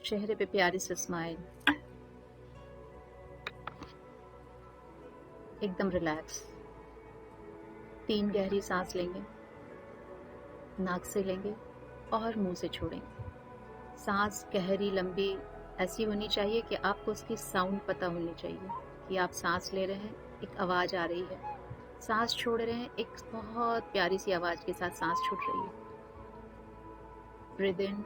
चेहरे पे प्यारी से स्माइल, एकदम रिलैक्स। 3 गहरी सांस लेंगे, नाक से लेंगे और मुंह से छोड़ेंगे। सांस गहरी लंबी ऐसी होनी चाहिए कि आपको उसकी साउंड पता होनी चाहिए कि आप सांस ले रहे हैं, एक आवाज आ रही है। सांस छोड़ रहे हैं, एक बहुत प्यारी सी आवाज के साथ सांस छूट रही है। Breathe in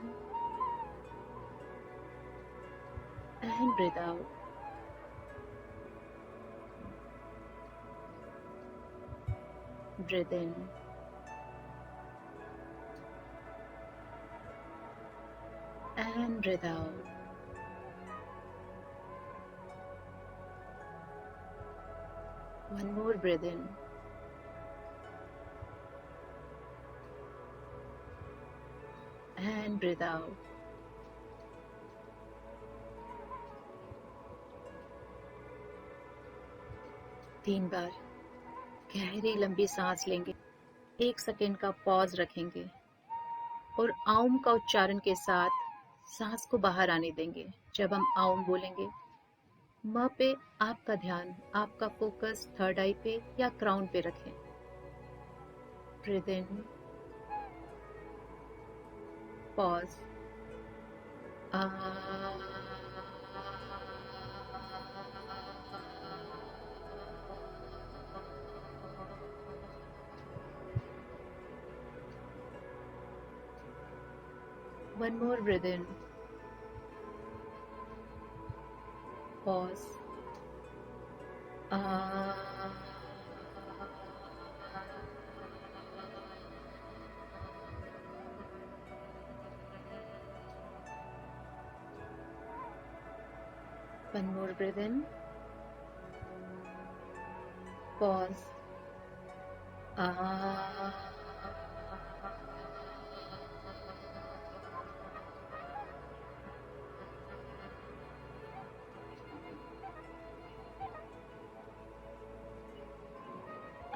and breathe out. Breathe in and breathe out. One more breath in and breathe out. तीन बार गहरी लंबी सांस लेंगे, 1 सेकेंड का पॉज रखेंगे और आउम का उच्चारण के साथ सांस को बाहर आने देंगे। जब हम आउम बोलेंगे, म पे आपका ध्यान, आपका फोकस थर्ड आई पे या क्राउन पे रखें। Breathe in, pause, one more breath in, pause, one more breath in, pause,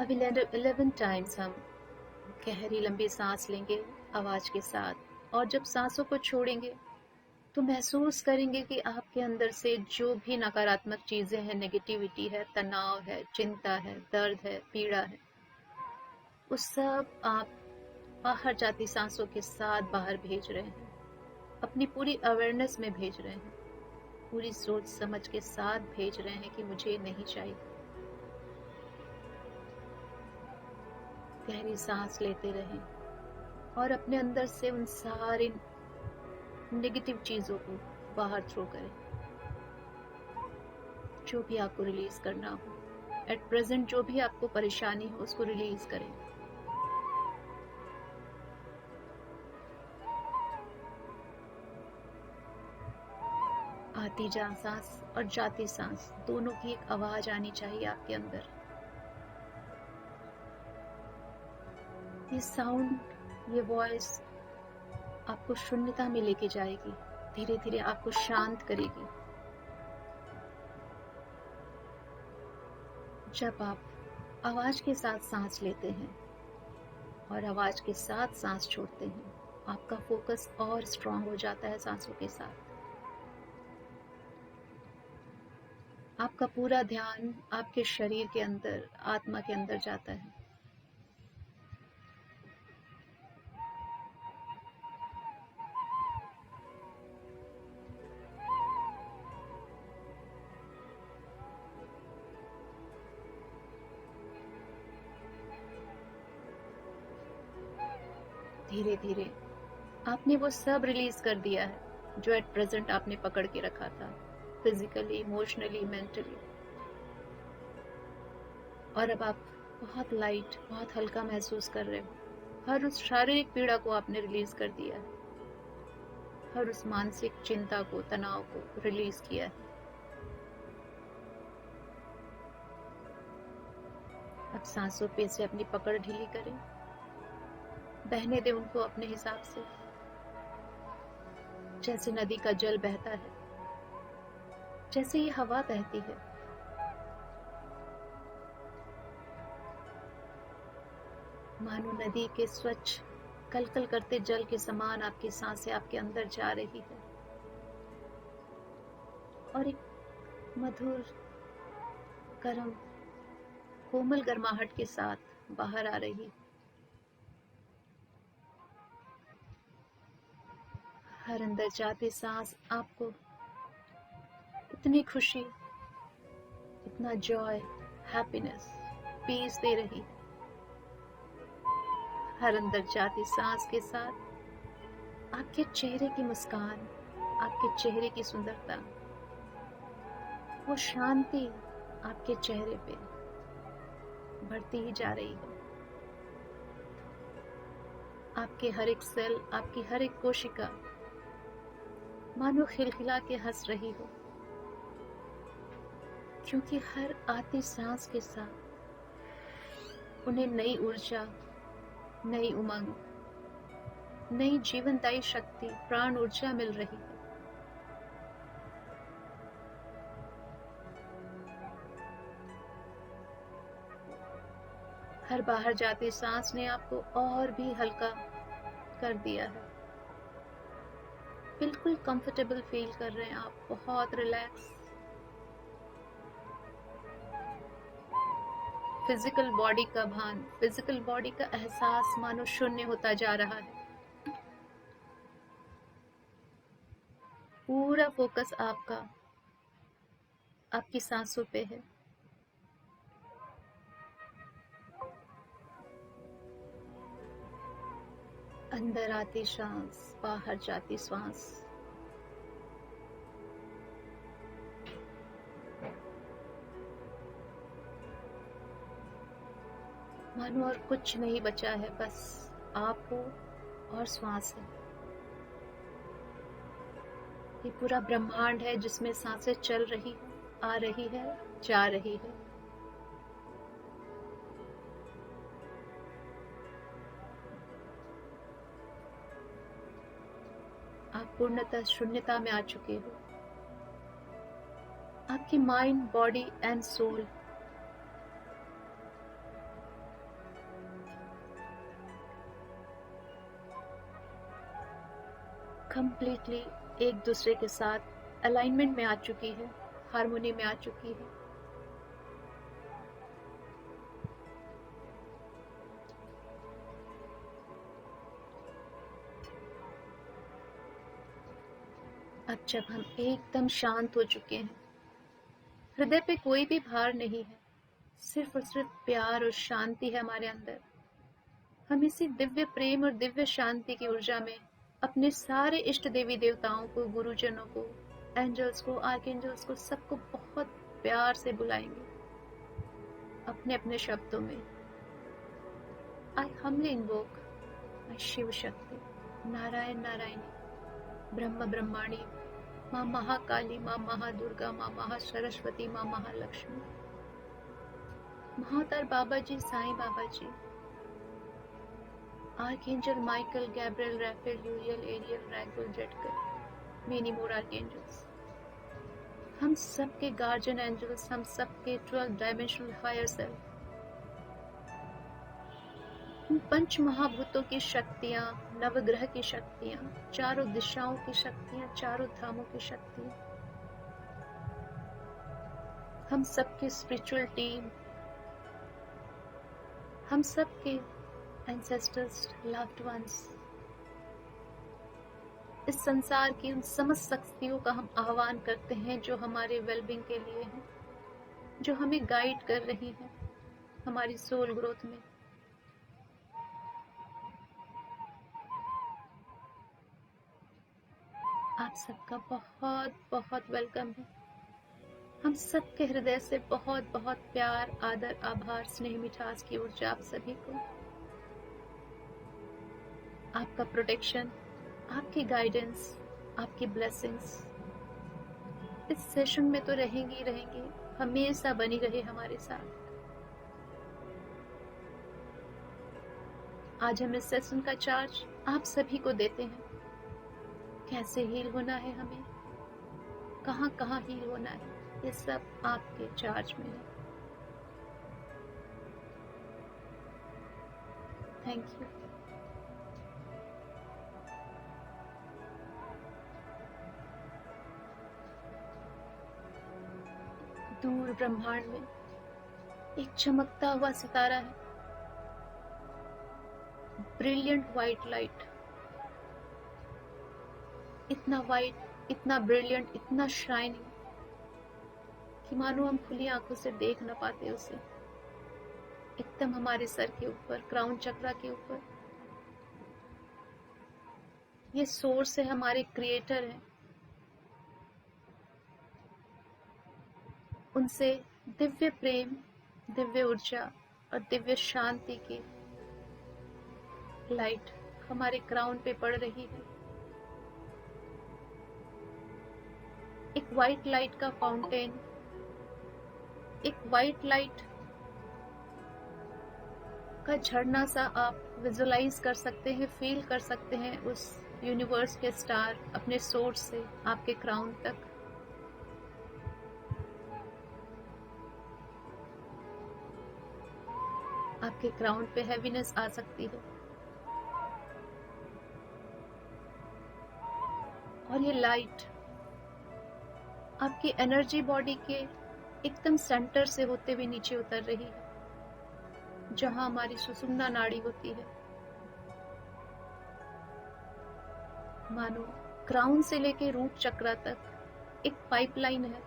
अब 11 टाइम्स हम गहरी लंबी सांस लेंगे आवाज के साथ, और जब सांसों को छोड़ेंगे तो महसूस करेंगे कि आपके अंदर से जो भी नकारात्मक चीजें हैं, नेगेटिविटी है, तनाव है, चिंता है, दर्द है, पीड़ा है, वो सब आप बाहर जाती सांसों के साथ बाहर भेज रहे हैं, अपनी पूरी अवेयरनेस में भेज रहे हैं, पूरी सोच समझ के साथ भेज रहे हैं कि मुझे नहीं चाहिए। गहरी सांस लेते रहें और अपने अंदर से उन सारे नेगेटिव चीजों को बाहर थ्रो करें, जो भी आपको रिलीज करना हो। एट प्रेजेंट जो भी आपको परेशानी हो उसको रिलीज करें। आती जा सांस और जाती सांस दोनों की एक आवाज आनी चाहिए आपके अंदर। ये साउंड, ये वॉइस आपको शून्यता में लेके जाएगी, धीरे धीरे आपको शांत करेगी। जब आप आवाज के साथ सांस लेते हैं और आवाज के साथ सांस छोड़ते हैं, आपका फोकस और स्ट्रांग हो जाता है सांसों के साथ। आपका पूरा ध्यान आपके शरीर के अंदर, आत्मा के अंदर जाता है। धीरे धीरे आपने वो सब रिलीज कर दिया है जो एट प्रेजेंट आपने पकड़ के रखा था, फिजिकली, इमोशनली, मेंटली। और अब आप बहुत लाइट, बहुत हल्का महसूस कर रहे हो। हर उस शारीरिक पीड़ा को आपने रिलीज कर दिया है, हर उस मानसिक चिंता को, तनाव को रिलीज किया है। अब सांसों पे से अपनी पकड़ ढीली करें, बहने दें उनको अपने हिसाब से, जैसे नदी का जल बहता है, जैसे ये हवा बहती है। मानो नदी के स्वच्छ कलकल करते जल के समान आपकी सांसें आपके अंदर जा रही है। और एक मधुर गर्म कोमल गर्माहट के साथ बाहर आ रही। हर अंदर जाते सांस आपको इतनी खुशी, इतना जॉय, हैप्पीनेस, पीस दे रही। हर अंदर जाती सांस के साथ आपके चेहरे की मुस्कान, आपके चेहरे की सुंदरता, वो शांति आपके चेहरे पे बढ़ती ही जा रही है। आपके हर एक सेल, आपकी हर एक कोशिका मानो खिलखिला के हंस रही हो, क्योंकि हर आती सांस के साथ उन्हें नई ऊर्जा, नई उमंग, नई जीवनदायी शक्ति, प्राण ऊर्जा मिल रही है। हर बाहर जाती सांस ने आपको और भी हल्का कर दिया है। बिल्कुल कंफर्टेबल फील कर रहे हैं आप, बहुत रिलैक्स। फिजिकल बॉडी का भान, फिजिकल बॉडी का एहसास मानो शून्य होता जा रहा है। पूरा फोकस आपका आपकी सांसों पे है। अंदर आती सांस, बाहर जाती सांस। मानो और कुछ नहीं बचा है, बस आप हो और श्वास है। ये पूरा ब्रह्मांड है जिसमें सांसें चल रही है, आ रही है, जा रही है। आप पूर्णतः शून्यता में आ चुके हो। आपकी mind, body and soul completely एक दूसरे के साथ अलाइनमेंट में आ चुकी है, हार्मोनी में आ चुकी है। अब जब हम एकदम शांत हो चुके हैं, हृदय पे कोई भी भार नहीं है, सिर्फ और सिर्फ प्यार और शांति है हमारे अंदर। हम इसी दिव्य प्रेम और दिव्य शांति की ऊर्जा में अपने सारे इष्ट देवी देवताओं को, गुरुजनों को, एंजल्स को, आर्कएंजल्स को, सबको बहुत प्यार से बुलाएंगे अपने अपने शब्दों में। आई humbly invoke my Shiv Shakti, Narayan Narayani, ब्रह्म ब्रह्माणी, माँ महाकाली, माँ महादुर्गा, माँ महासरस्वती, माँ महालक्ष्मी, महाअवतार बाबा जी, साईं बाबा जी, archangel Michael, Gabriel, Rafale, यूरियल, aerial, रैगुल, जेटकर, many more archangels, हम सबके गार्जियन एंजल्स, हम सबके 12 डायमेंशनल हायर सेल्फ, उन पंच महाभूतों की शक्तियां, नवग्रह की शक्तियां, चारों दिशाओं की शक्तियां, चारों धामों की शक्तियां, हम सबके स्पिरिचुअल टीम, हम सबके एंसेस्टर्स, लव्ड वंस, इस संसार की उन समस्त शक्तियों का हम आह्वान करते हैं जो हमारे वेलबींग के लिए हैं, जो हमें गाइड कर रही हैं हमारी सोल ग्रोथ में। आप सबका बहुत बहुत वेलकम है। हम सबके हृदय से बहुत बहुत प्यार, आदर, आभार, स्नेह, मिठास की ऊर्जा आप सभी को। आपका प्रोटेक्शन, आपकी गाइडेंस, आपकी ब्लेसिंग्स इस सेशन में तो रहेंगी ही रहेंगी, हमेशा बनी रहे हमारे साथ। आज हम इस सेशन का चार्ज आप सभी को देते हैं। कैसे हील होना है हमें, कहाँ कहाँ हील होना है, ये सब आपके चार्ज में है। Thank you. दूर ब्रह्मांड में एक चमकता हुआ सितारा है, ब्रिलियंट व्हाइट लाइट, इतना वाइट, इतना ब्रिलियंट, इतना शाइनिंग कि मानो हम खुली आंखों से देख ना पाते उसे। एकदम हमारे सर के ऊपर, क्राउन चक्रा के ऊपर। ये सोर्स है, हमारे क्रिएटर है। उनसे दिव्य प्रेम, दिव्य ऊर्जा और दिव्य शांति की लाइट हमारे क्राउन पे पड़ रही है। एक व्हाइट लाइट का फाउंटेन, एक व्हाइट लाइट का झरना सा आप विजुलाइज कर सकते हैं, फील कर सकते हैं उस यूनिवर्स के स्टार अपने सोर्स से आपके क्राउन तक। आपके क्राउन पे हैवीनेस आ सकती है और ये लाइट आपकी एनर्जी बॉडी के एकदम सेंटर से होते हुए नीचे उतर रही है, जहां हमारी सुषुम्ना नाड़ी होती है। मानो क्राउन से लेके रूट चक्रा तक एक पाइपलाइन है,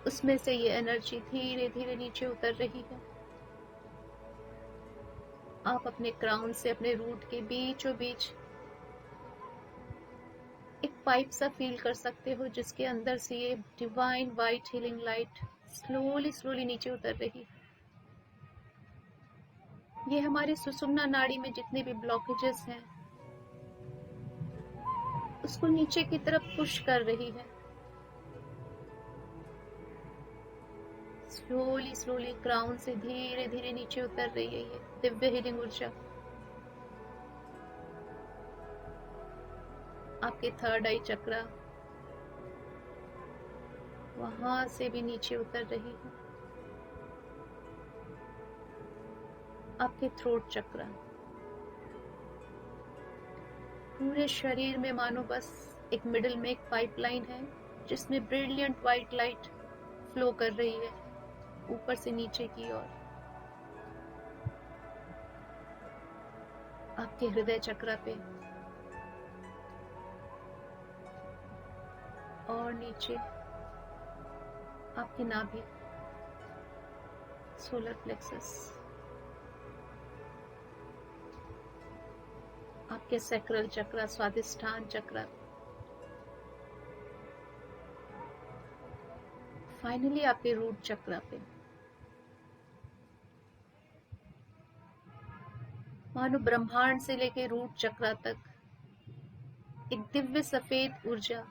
उसमें से ये एनर्जी धीरे धीरे नीचे उतर रही है। आप अपने क्राउन से अपने रूट के बीचों बीच एक पाइप सा फील कर सकते हो, जिसके अंदर से ये divine white healing light slowly slowly नीचे उतर रही है। ये हमारी सुषुम्ना नाड़ी में जितने भी ब्लॉकेजेस हैं उसको नीचे की तरफ पुश कर रही है। स्लोली स्लोली क्राउन से धीरे धीरे नीचे उतर रही है ये दिव्य हीलिंग ऊर्जा। आपके थर्ड आई चक्रा, वहां से भी नीचे उतर रही है। आपके थ्रोट चक्रा, पूरे शरीर में मानो बस एक मिडिल में एक पाइपलाइन है, जिसमें ब्रिलियंट व्हाइट लाइट फ्लो कर रही है ऊपर से नीचे की ओर। आपके हृदय चक्रा पे और नीचे आपकी नाभि, सोलर प्लेक्सस, आपके सैक्रल चक्रा, स्वादिष्ठान चक्रा, फाइनली आपके रूट चक्रा पे मानो ब्रह्मांड से लेके रूट चक्रा तक एक दिव्य सफेद ऊर्जा,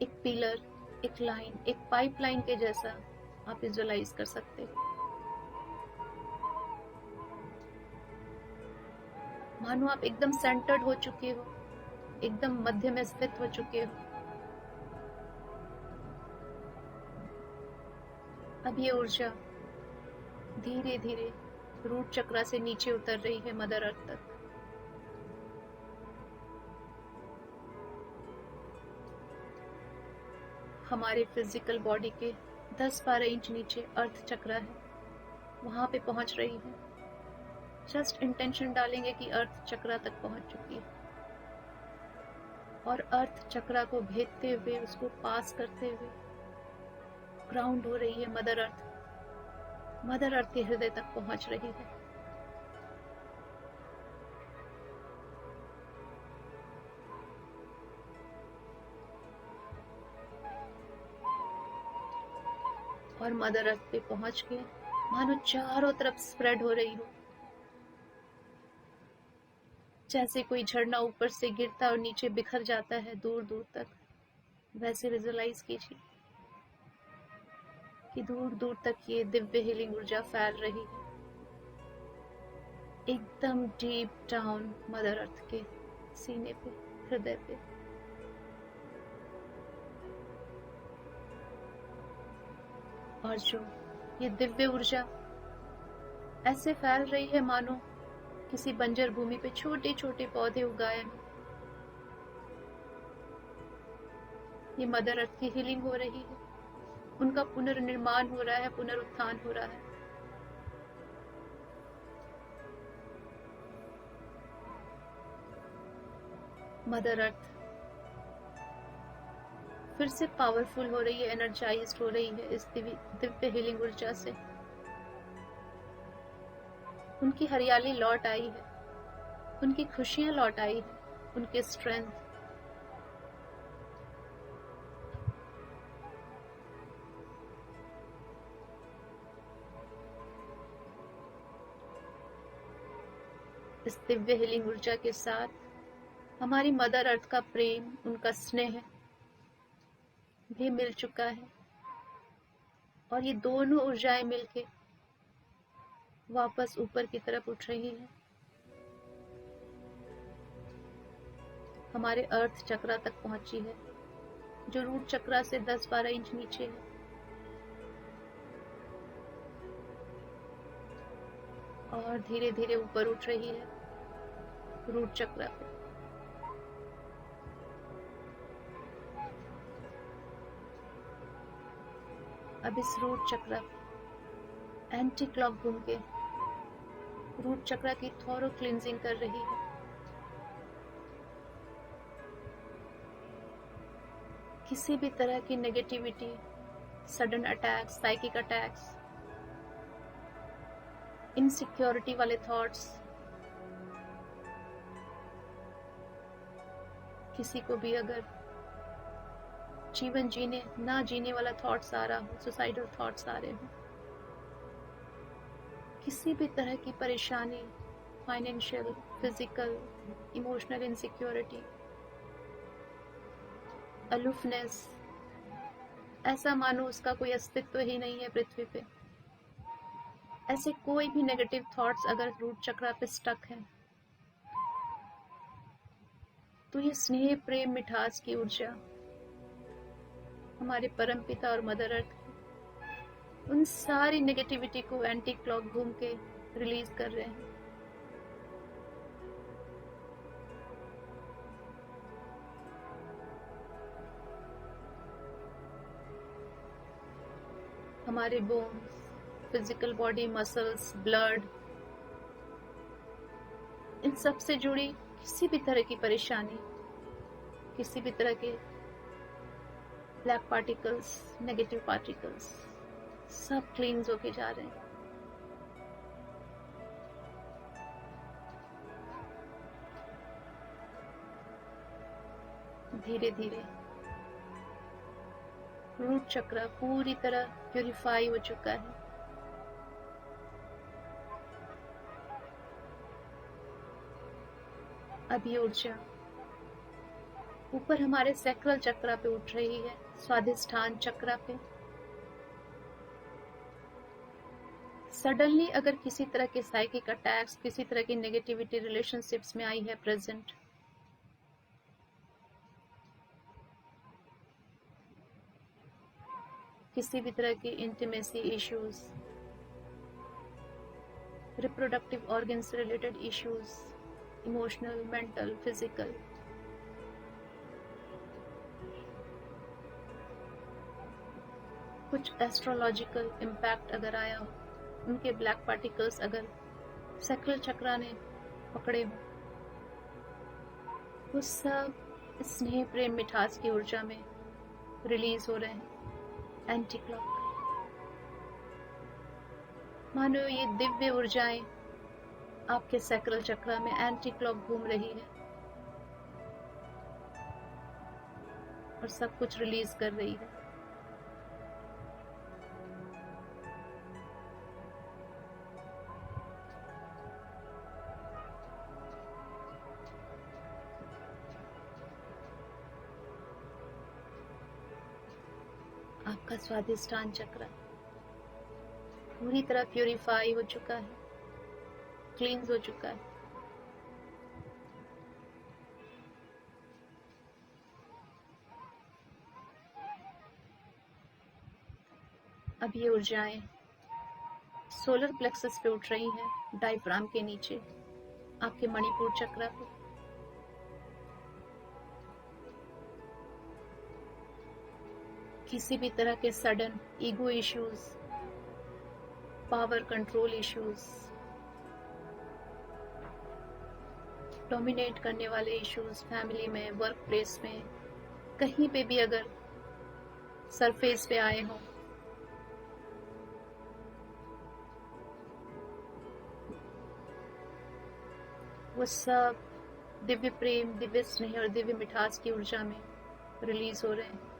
एक पिलर, एक लाइन, एक पाइपलाइन के जैसा आप विजुलाइज कर सकते हो। मानो आप एकदम सेंटर्ड हो चुके हो, एकदम मध्य में स्थित हो चुके हो। अब ये ऊर्जा धीरे धीरे रूट चक्रा से नीचे उतर रही है मदर अर्थ तक। हमारे फिजिकल बॉडी के 10-12 इंच नीचे अर्थ चक्रा है, वहां पे पहुंच रही है। जस्ट इंटेंशन डालेंगे कि अर्थ चक्रा तक पहुंच चुकी है और अर्थ चक्रा को भेदते हुए, उसको पास करते हुए ग्राउंड हो रही है मदर अर्थ। मदर अर्थ के हृदय तक पहुंच रही है। और मदर अर्थ पे पहुंच के मानो चारों तरफ स्प्रेड हो रही हो, जैसे कोई झरना ऊपर से गिरता और नीचे बिखर जाता है दूर दूर तक। वैसे विजुलाइज कीजिए कि दूर दूर तक ये दिव्य हीलिंग ऊर्जा फैल रही है, एकदम डीप डाउन मदर अर्थ के सीने पे, हृदय पे। और जो ये दिव्य ऊर्जा ऐसे फैल रही है मानो किसी बंजर भूमि पे छोटे छोटे पौधे उगाए हैं। ये मदर अर्थ की हीलिंग हो रही है। उनका पुनर्निर्माण हो रहा है, पुनरुत्थान हो रहा है। मदर अर्थ फिर से पावरफुल हो रही है, एनर्जाइज्ड हो रही है इस दिव्य हीलिंग ऊर्जा से। उनकी हरियाली लौट आई है, उनकी खुशियां लौट आई है, उनके स्ट्रेंथ। इस दिव्य हीलिंग ऊर्जा के साथ हमारी मदर अर्थ का प्रेम, उनका स्नेह भी मिल चुका है, और ये दोनों ऊर्जाएं मिलके वापस ऊपर की तरफ उठ रही हैं, हमारे अर्थ चक्रा तक पहुंची है, जो रूट चक्रा से 10-12 इंच नीचे है। और धीरे धीरे ऊपर उठ रही है रूट चक्रा पे। अब इस रूट चक्रा पे एंटी क्लॉक घूम के रूट चक्रा की थॉरो क्लींजिंग कर रही है। किसी भी तरह की negativity, sudden attacks, psychic attacks, insecurity वाले थॉट्स, किसी को भी अगर जीवन ना जीने वाला थॉट्स आ रहा हो, सुसाइडल थॉट्स आ रहे हो, किसी भी तरह की परेशानी, financial, physical, emotional insecurity, aloofness, ऐसा मानो उसका कोई अस्तित्व ही नहीं है पृथ्वी पे, ऐसे कोई भी नेगेटिव थॉट्स अगर रूट चक्रा पे स्टक हैं, तो ये स्नेह, प्रेम, मिठास की ऊर्जा हमारे परम पिता और मदर अर्थ उन सारी नेगेटिविटी को एंटी क्लॉक घूम के रिलीज कर रहे हैं। हमारे bones, physical body, muscles, blood, इन सब से जुड़ी किसी भी तरह की परेशानी, किसी भी तरह के ब्लैक पार्टिकल्स, नेगेटिव पार्टिकल्स, सब क्लींस होके जा रहे हैं। धीरे धीरे रूट चक्र पूरी तरह प्यूरिफाई हो चुका है। अब ये ऊर्जा ऊपर हमारे सैक्रल चक्रा पे उठ रही है, स्वादिष्ठान चक्रा पे। सडनली अगर किसी तरह के साइकिक अटैक्स, किसी तरह की नेगेटिविटी रिलेशनशिप्स में आई है प्रेजेंट, किसी भी तरह की इंटीमेसी इश्यूज, रिप्रोडक्टिव ऑर्गन से related issues, emotional, mental, physical, कुछ एस्ट्रोलॉजिकल इम्पैक्ट अगर आया हो, उनके ब्लैक पार्टिकल्स अगर सैक्रल चक्रा ने पकड़े हो, वो सब स्नेह, प्रेम, मिठास की ऊर्जा में रिलीज हो रहे हैं एंटी क्लॉक। मानो ये दिव्य ऊर्जाएं आपके सैक्रल चक्रा में एंटी क्लॉक घूम रही है और सब कुछ रिलीज कर रही है। आपका स्वादिष्ठान चक्र पूरी तरह प्यूरिफाई हो चुका है, क्लींस हो चुका है। अब ये ऊर्जाएं सोलर प्लेक्सस पे उठ रही हैं, डायफ्राम के नीचे, आपके मणिपुर चक्रा पे। किसी भी तरह के sudden ego issues, power control issues, dominate करने वाले इश्यूज फैमिली में, वर्क प्लेस में, कहीं पे भी अगर सरफेस पे आए हों, वो सब दिव्य प्रेम, दिव्य स्नेह और दिव्य मिठास की ऊर्जा में रिलीज हो रहे हैं।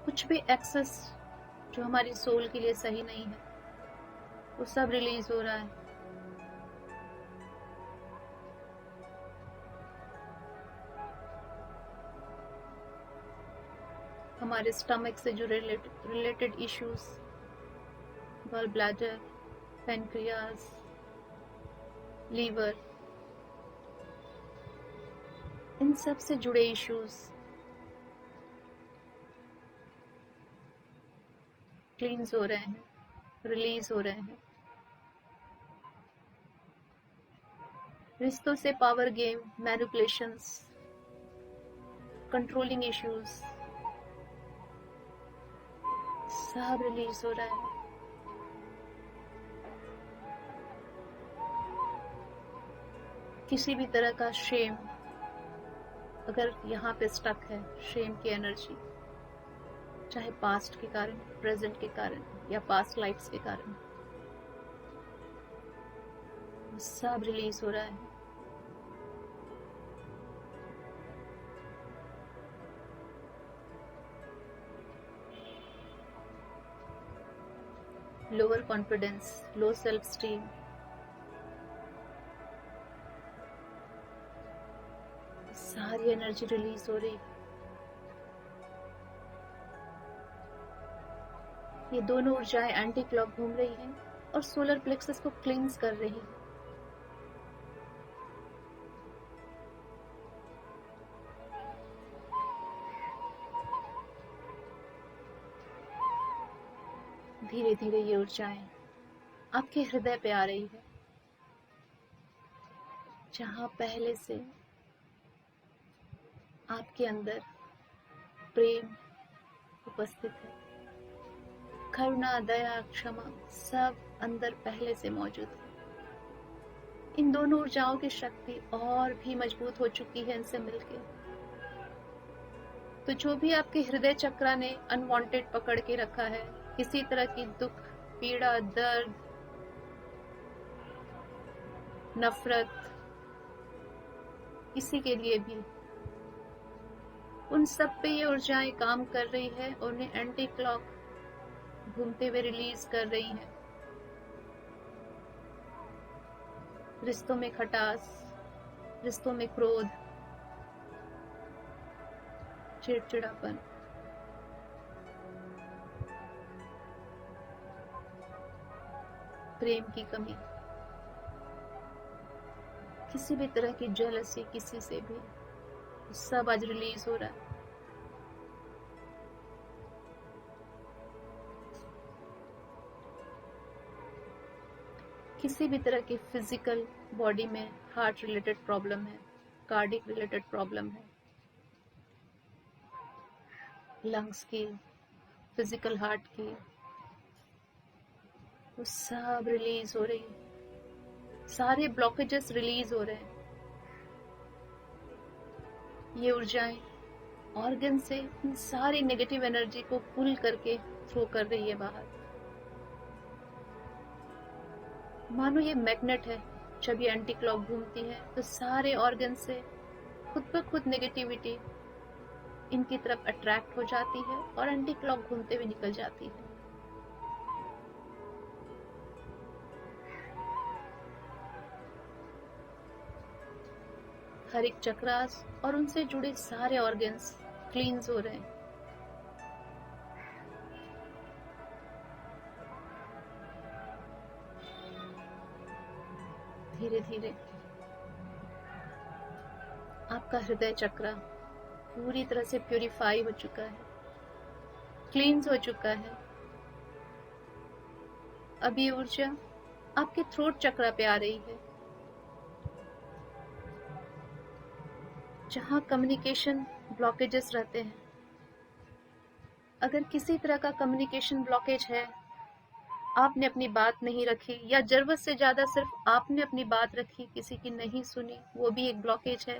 कुछ भी एक्सेस जो हमारी सोल के लिए सही नहीं है, वो सब रिलीज हो रहा है। हमारे स्टमक से जो related issues, gall bladder, pancreas, liver, इन सब से जुड़े इश्यूज क्लींस हो रहे हैं, रिलीज हो रहे हैं। रिश्तों से power game, manipulations, controlling issues सब रिलीज हो रहा है। किसी भी तरह का शेम अगर यहाँ पे स्टक है, शेम की एनर्जी, चाहे पास्ट के कारण, प्रेजेंट के कारण या पास्ट लाइफ्स के कारण, सब रिलीज हो रहा है। Lower confidence, low self esteem, सारी एनर्जी रिलीज हो रही है। ये दोनों ऊर्जाएं एंटी क्लॉक घूम रही हैं और सोलर प्लेक्सस को क्लींस कर रही हैं। धीरे धीरे ये ऊर्जाएं आपके हृदय पे आ रही है, जहां पहले से आपके अंदर प्रेम उपस्थित है। करुणा, दया, क्षमा सब अंदर पहले से मौजूद है। इन दोनों ऊर्जाओं की शक्ति और भी मजबूत हो चुकी है इनसे मिलके। तो जो भी आपके हृदय चक्र ने अनवांटेड पकड़ के रखा है, किसी तरह की दुख, पीड़ा, दर्द, नफरत, किसी के लिए भी, उन सब पे ये ऊर्जाएं काम कर रही है और उन्हें एंटी क्लॉक घूमते हुए रिलीज कर रही हैं। रिश्तों में खटास, रिश्तों में क्रोध, चिड़चिड़ापन, प्रेम की कमी, किसी भी तरह की जेलसी किसी से भी, सब आज रिलीज हो रहा है। किसी भी तरह की फिजिकल बॉडी में हार्ट रिलेटेड प्रॉब्लम है, कार्डिक रिलेटेड प्रॉब्लम है, लंग्स की, फिजिकल हार्ट की, वो सब रिलीज हो रही है। सारे ब्लॉकेजेस रिलीज हो रहे हैं। ये ऊर्जाएं ऑर्गन से इन सारी नेगेटिव एनर्जी को पुल करके थ्रो कर रही है बाहर। मानो ये मैग्नेट है, जब ये एंटी क्लॉक घूमती है तो सारे ऑर्गन से खुद ब खुद नेगेटिविटी इनकी तरफ अट्रैक्ट हो जाती है और एंटी क्लॉक घूमते हुए निकल जाती है। हर एक चक्रास और उनसे जुड़े सारे ऑर्गन्स क्लींस हो रहे हैं। धीरे धीरे आपका हृदय चक्र पूरी तरह से प्यूरिफाई हो चुका है, क्लींस हो चुका है। अब ये ऊर्जा आपके थ्रोट चक्र पे आ रही है, जहां कम्युनिकेशन ब्लॉकेजेस रहते हैं, अगर किसी तरह का कम्युनिकेशन ब्लॉकेज है, आपने अपनी बात नहीं रखी या जरूरत से ज्यादा सिर्फ आपने अपनी बात रखी, किसी की नहीं सुनी, वो भी एक ब्लॉकेज है।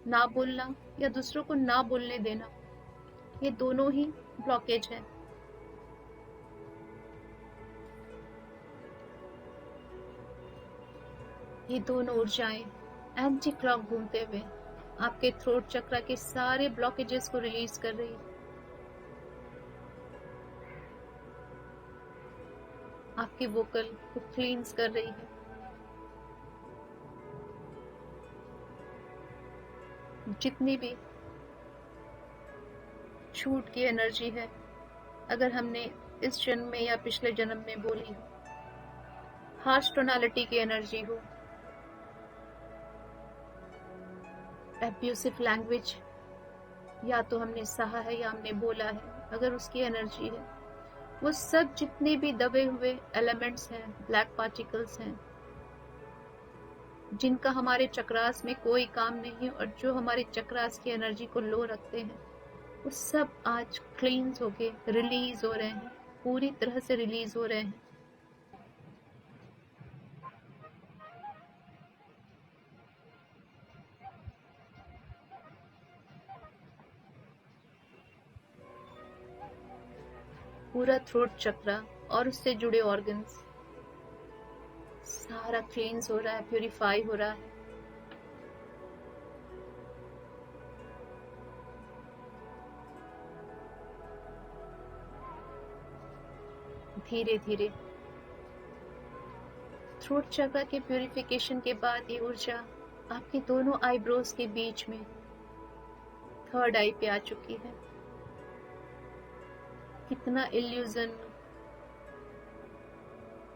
ना बोलना या दूसरों को ना बोलने देना, ये दोनों ही ब्लॉकेज है। ये दोनों ऊर्जाएं एंटी क्लॉक घूमते हुए आपके थ्रोट चक्र के सारे ब्लॉकेजेस को रिलीज कर रही है, आपके वोकल को क्लींस कर रही है। जितनी भी छूट की एनर्जी है, अगर हमने इस जन्म में या पिछले जन्म में बोली हो, हार्श टोनालिटी की एनर्जी हो, एब्यूसिव लैंग्वेज या तो हमने सहा है या हमने बोला है, अगर उसकी एनर्जी है, वो सब जितने भी दबे हुए एलिमेंट्स हैं, ब्लैक पार्टिकल्स हैं, जिनका हमारे चक्रास में कोई काम नहीं और जो हमारे चक्रास की एनर्जी को लो रखते हैं, वो सब आज क्लींस होके रिलीज हो रहे हैं, पूरी तरह से रिलीज हो रहे हैं। पूरा थ्रोट चक्र और उससे जुड़े ऑर्गन्स सारा क्लींस हो रहा है, प्यूरिफाई हो रहा है। धीरे धीरे थ्रोट चक्र के प्यूरिफिकेशन के बाद ये ऊर्जा आपके दोनों आईब्रोज के बीच में थर्ड आई पे आ चुकी है। कितना इल्यूजन,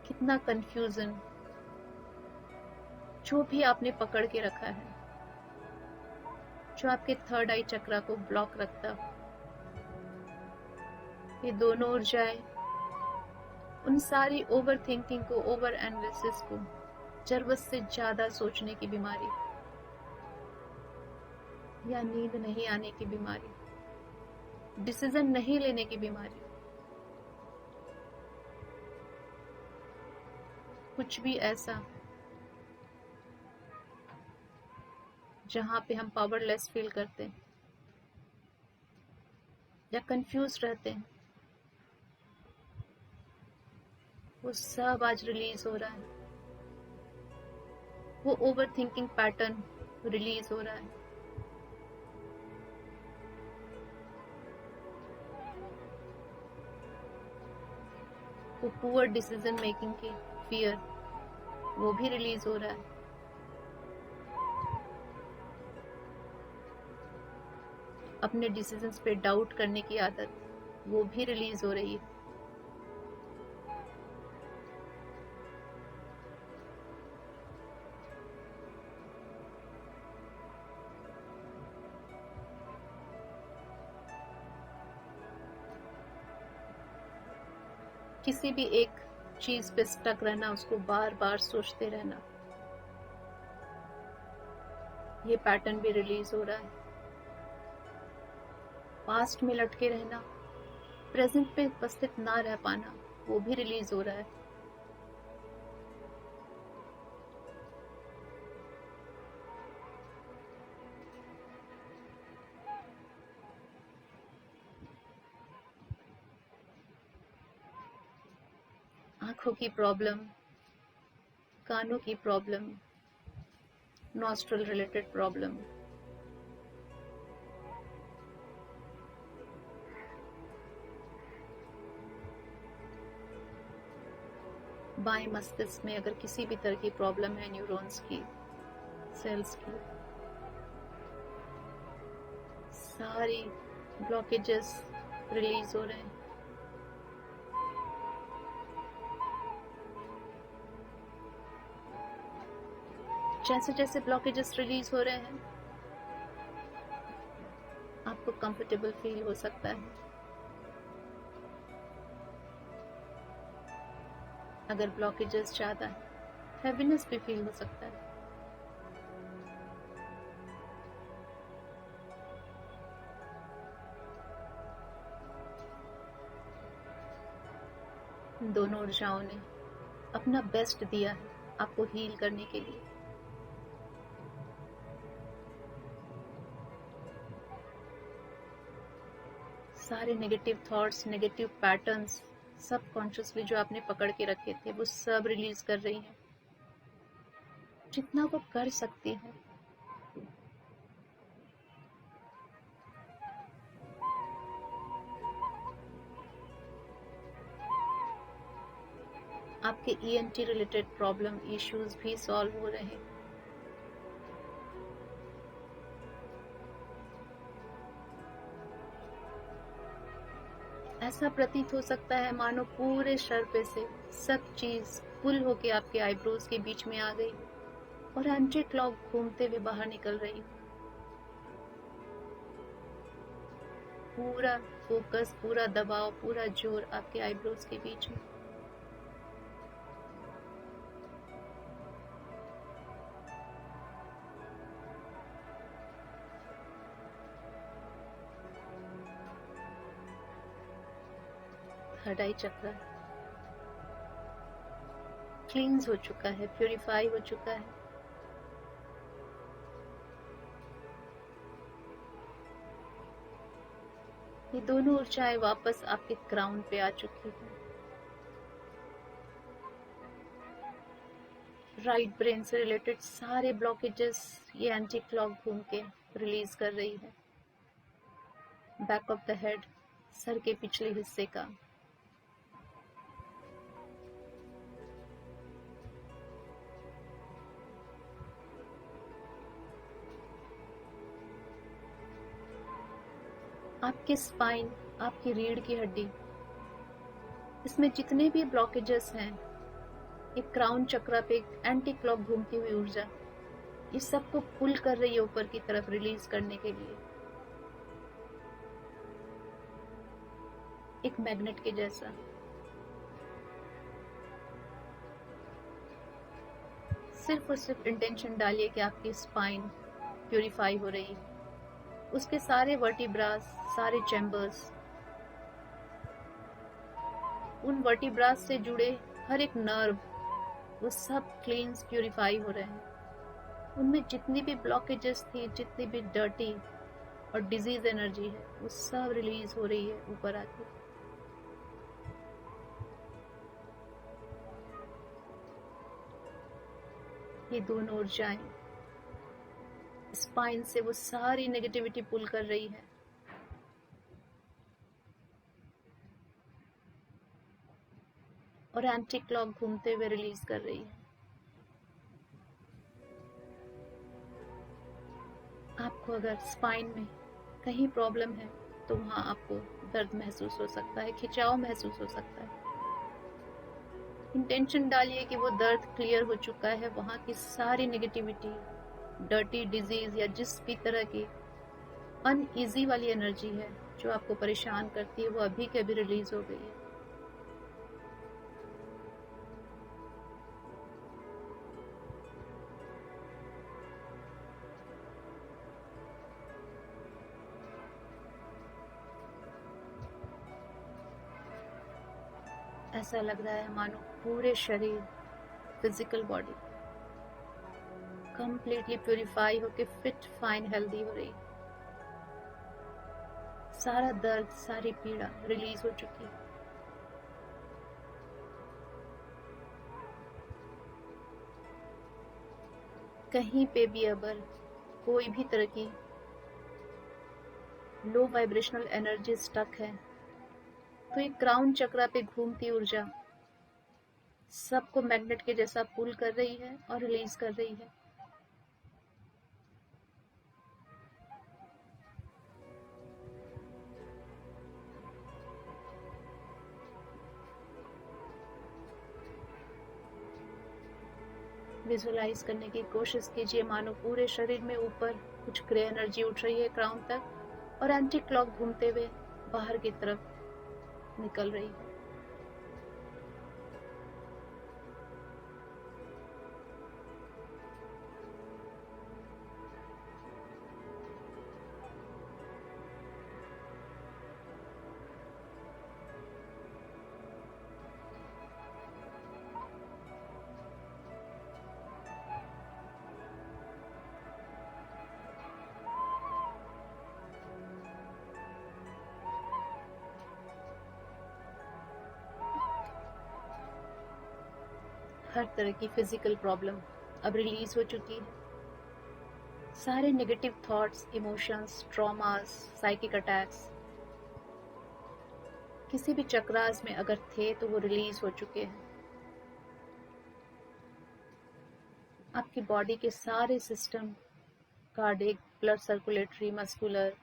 कितना कंफ्यूजन, जो भी आपने पकड़ के रखा है, जो आपके थर्ड आई चक्र को ब्लॉक रखता, ये दोनों ऊर्जाएं उन सारी ओवर थिंकिंग को, ओवर एनालिसिस को, जरूरत से ज्यादा सोचने की बीमारी या नींद नहीं आने की बीमारी, डिसीजन नहीं लेने की बीमारी, कुछ भी ऐसा जहां पे हम पावरलेस फील करते हैं या कंफ्यूज रहते हैं, वो सब आज रिलीज हो रहा है। वो ओवर थिंकिंग पैटर्न रिलीज हो रहा है। वो पुअर डिसीजन मेकिंग की फियर, वो भी रिलीज हो रहा है। अपने डिसीजंस पे डाउट करने की आदत, वो भी रिलीज हो रही है। किसी भी एक चीज पे स्टक रहना, उसको बार बार सोचते रहना, ये पैटर्न भी रिलीज हो रहा है। पास्ट में लटके रहना, प्रेजेंट पे उपस्थित ना रह पाना, वो भी रिलीज हो रहा है। आंखों की प्रॉब्लम, कानों की प्रॉब्लम, नॉस्ट्रल रिलेटेड प्रॉब्लम, बाएं मस्तिष्क में अगर किसी भी तरह की प्रॉब्लम है, न्यूरॉन्स की, सेल्स की, सारी ब्लॉकेजेस रिलीज हो रहे हैं। जैसे जैसे ब्लॉकेजेस रिलीज हो रहे हैं, आपको कंफर्टेबल फील हो सकता है। अगर ब्लॉकेजेस ज्यादा है, हैवीनेस भी फील हो सकता है। इन दोनों ऊर्जाओं ने अपना बेस्ट दिया है आपको हील करने के लिए। सारे नेगेटिव थॉट्स, नेगेटिव पैटर्न्स सब कॉन्शियसली जो आपने पकड़ के रखे थे वो सब रिलीज कर रही हैं, जितना वो कर सकती हैं। आपके ENT रिलेटेड प्रॉब्लम, इश्यूज भी सॉल्व हो रहे हैं। ऐसा प्रतीत हो सकता है मानो पूरे सर पे से सब चीज पुल होके आपके आईब्रोज के बीच में आ गई और एंटी क्लॉक घूमते हुए बाहर निकल रही। पूरा फोकस, पूरा दबाव, पूरा जोर आपके आईब्रोज के बीच में। थर्ड आई चक्र क्लींस हो चुका है, प्यूरिफाई हो चुका है। ये दोनों ऊर्जाएं वापस आपके क्राउन पे आ चुकी हैं। राइट ब्रेन से रिलेटेड सारे ब्लॉकेजेस ये एंटी क्लॉक घूम के रिलीज कर रही है। Back of the head, sir के पिछले हिस्से का। आपके स्पाइन, आपकी रीढ़ की हड्डी, इसमें जितने भी ब्लॉकेजेस हैं, एक क्राउन चक्र पे एंटी क्लॉक घूमती हुई ऊर्जा इस सबको पुल कर रही है ऊपर की तरफ रिलीज करने के लिए, एक मैग्नेट के जैसा। सिर्फ और सिर्फ इंटेंशन डालिए कि आपकी स्पाइन प्यूरिफाई हो रही है, उसके सारे वर्टिब्रास, सारे चैम्बर्स, उन वर्टिब्रास से जुड़े हर एक नर्व, वो सब क्लींस, प्यूरिफाई हो रहे हैं। उनमें जितनी भी ब्लॉकेजेस थी, जितनी भी डर्टी और डिजीज एनर्जी है, वो सब रिलीज हो रही है ऊपर आके। ये दोनों ऊर्जाएं स्पाइन से वो सारी नेगेटिविटी पुल कर रही है। और एंटी क्लॉक घूमते हुए रिलीज कर रही है। आपको अगर स्पाइन में कहीं प्रॉब्लम है तो वहां आपको दर्द महसूस हो सकता है, खिंचाव महसूस हो सकता है। इंटेंशन डालिए कि वो दर्द क्लियर हो चुका है, वहां की सारी नेगेटिविटी, डर्टी, डिजीज या जिस भी तरह की अनईजी वाली एनर्जी है जो आपको परेशान करती है, वो अभी के अभी रिलीज हो गई है। ऐसा लग रहा है मानो पूरे शरीर, फिजिकल बॉडी कंप्लीटली प्यूरिफाई होके फिट, फाइन, हेल्दी हो रही। सारा दर्द, सारी पीड़ा रिलीज हो चुकी है। कहीं पे भी अगर कोई भी तरह की लो वाइब्रेशनल एनर्जी स्टक है तो ये क्राउन चक्र पे घूमती ऊर्जा सबको मैग्नेट के जैसा पुल कर रही है और रिलीज कर रही है। विजुअलाइज करने की कोशिश कीजिए मानो पूरे शरीर में ऊपर कुछ ग्रे एनर्जी उठ रही है क्राउन तक और एंटी क्लॉक घूमते हुए बाहर की तरफ निकल रही है। हर तरह की फिजिकल प्रॉब्लम अब रिलीज हो चुकी है। सारे negative thoughts, emotions, traumas, psychic attacks किसी भी चक्रास में अगर थे तो वो रिलीज हो चुके हैं। आपकी बॉडी के सारे system, cardiac, blood circulatory, muscular,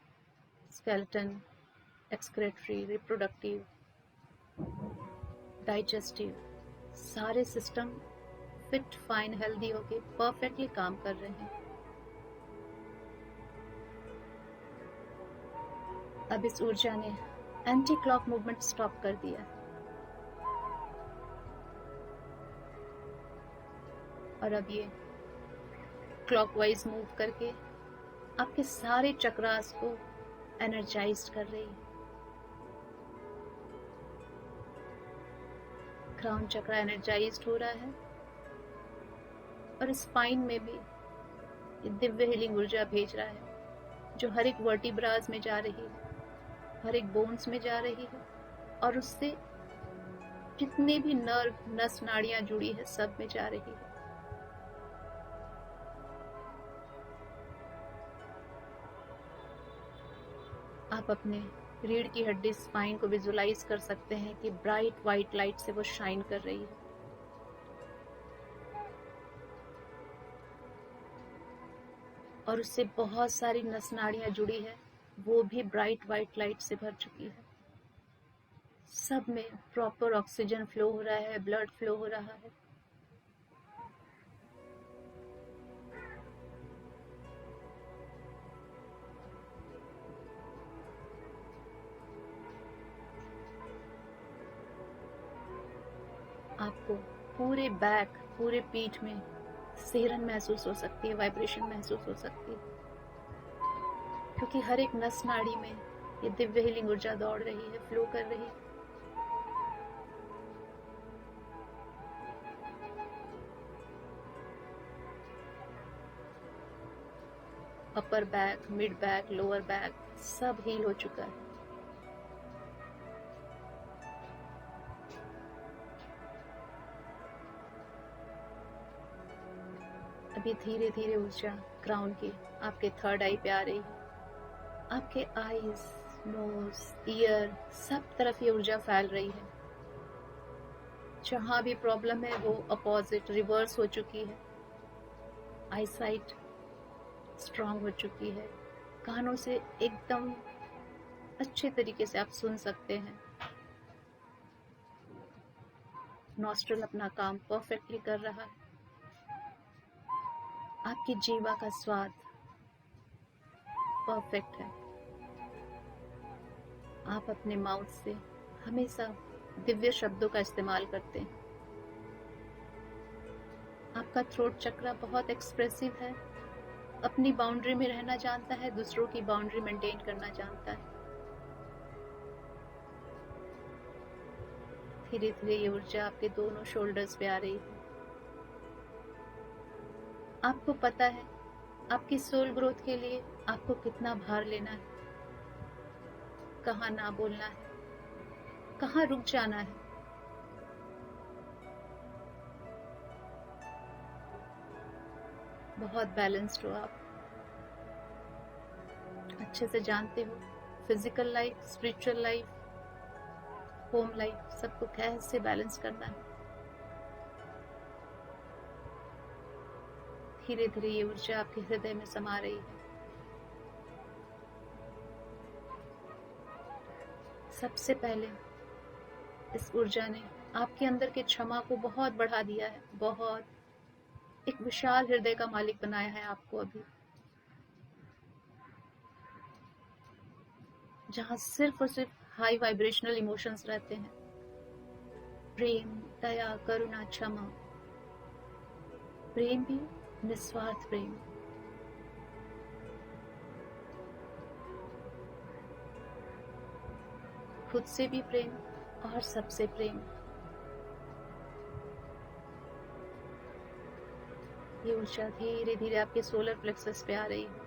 skeleton, excretory, reproductive, digestive, सारे सिस्टम फिट, फाइन, हेल्दी होके परफेक्टली काम कर रहे हैं। अब इस ऊर्जा ने एंटी क्लॉक मूवमेंट स्टॉप कर दिया और अब ये क्लॉकवाइज मूव करके आपके सारे चक्रास को एनर्जाइज कर रही है। क्राउन चक्रा एनर्जाइज्ड हो रहा है और स्पाइन में भी ये दिव्य हीलिंग ऊर्जा भेज रहा है जो हर एक वर्टिब्रास में जा रही है, हर एक बोन्स में जा रही है और उससे जितने भी नर्व, नस, नाड़ियां जुड़ी है सब में जा रही है। आप अपने रीढ़ की हड्डी, स्पाइन को विजुलाइज कर सकते हैं कि ब्राइट व्हाइट लाइट से वो शाइन कर रही है और उससे बहुत सारी नस नाड़ियां जुड़ी है, वो भी ब्राइट व्हाइट लाइट से भर चुकी है। सब में प्रॉपर ऑक्सीजन फ्लो हो रहा है, ब्लड फ्लो हो रहा है। आपको पूरे बैक, पूरे पीठ में सिहरन महसूस हो सकती है, वाइब्रेशन महसूस हो सकती है, क्योंकि हर एक नस नाड़ी में ये दिव्य हीलिंग ऊर्जा दौड़ रही है, फ्लो कर रही है। Upper back, mid back, lower back सब हील हो चुका है। अभी धीरे धीरे ऊर्जा क्राउन की आपके थर्ड आई पे आ रही है। आपके आईज, नोज, ईयर सब तरफ ये ऊर्जा फैल रही है। जहां भी प्रॉब्लम है वो अपोजिट, रिवर्स हो चुकी है। आईसाइट स्ट्रांग हो चुकी है। कानों से एकदम अच्छे तरीके से आप सुन सकते हैं। नॉस्ट्रल अपना काम परफेक्टली कर रहा है। आपकी जीवा का स्वाद परफेक्ट है। आप अपने माउथ से हमेशा दिव्य शब्दों का इस्तेमाल करते हैं। आपका थ्रोट चक्रा बहुत एक्सप्रेसिव है, अपनी बाउंड्री में रहना जानता है, दूसरों की बाउंड्री मेंटेन करना जानता है। धीरे धीरे ये ऊर्जा आपके दोनों शोल्डर्स पे आ रही है। आपको पता है आपकी सोल ग्रोथ के लिए आपको कितना भार लेना है, कहाँ ना बोलना है, कहाँ रुक जाना है। बहुत बैलेंस्ड हो आप, अच्छे से जानते हो physical life, spiritual life, home life सबको कैसे बैलेंस करना है। धीरे धीरे ये ऊर्जा आपके हृदय में समा रही है। सबसे पहले इस ऊर्जा ने आपके अंदर के क्षमा को बहुत बढ़ा दिया है, बहुत एक विशाल हृदय का मालिक बनाया है आपको अभी, जहां सिर्फ और सिर्फ हाई वाइब्रेशनल इमोशंस रहते हैं। प्रेम, दया, करुणा, क्षमा। प्रेम भी निस्वार्थ प्रेम। खुद से भी प्रेम और सबसे प्रेम। ये ऊर्जा धीरे धीरे आपके सोलर प्लेक्सस पे आ रही है।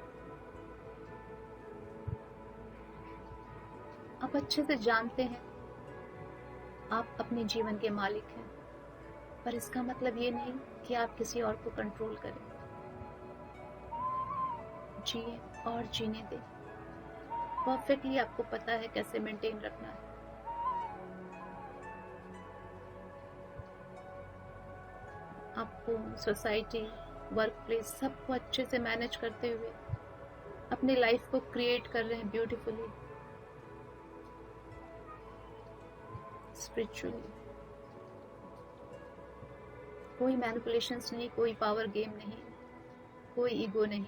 आप अच्छे से जानते हैं आप अपने जीवन के मालिक हैं, पर इसका मतलब ये नहीं कि आप किसी और को कंट्रोल करें। जिए और जीने दें। परफेक्टली आपको पता है कैसे मेंटेन रखना है। आपको सोसाइटी, वर्क प्लेस सबको अच्छे से मैनेज करते हुए अपनी लाइफ को क्रिएट कर रहे हैं ब्यूटीफुली, स्पिरिचुअली। कोई मैनिपुलेशंस नहीं, कोई पावर गेम नहीं, कोई ईगो नहीं।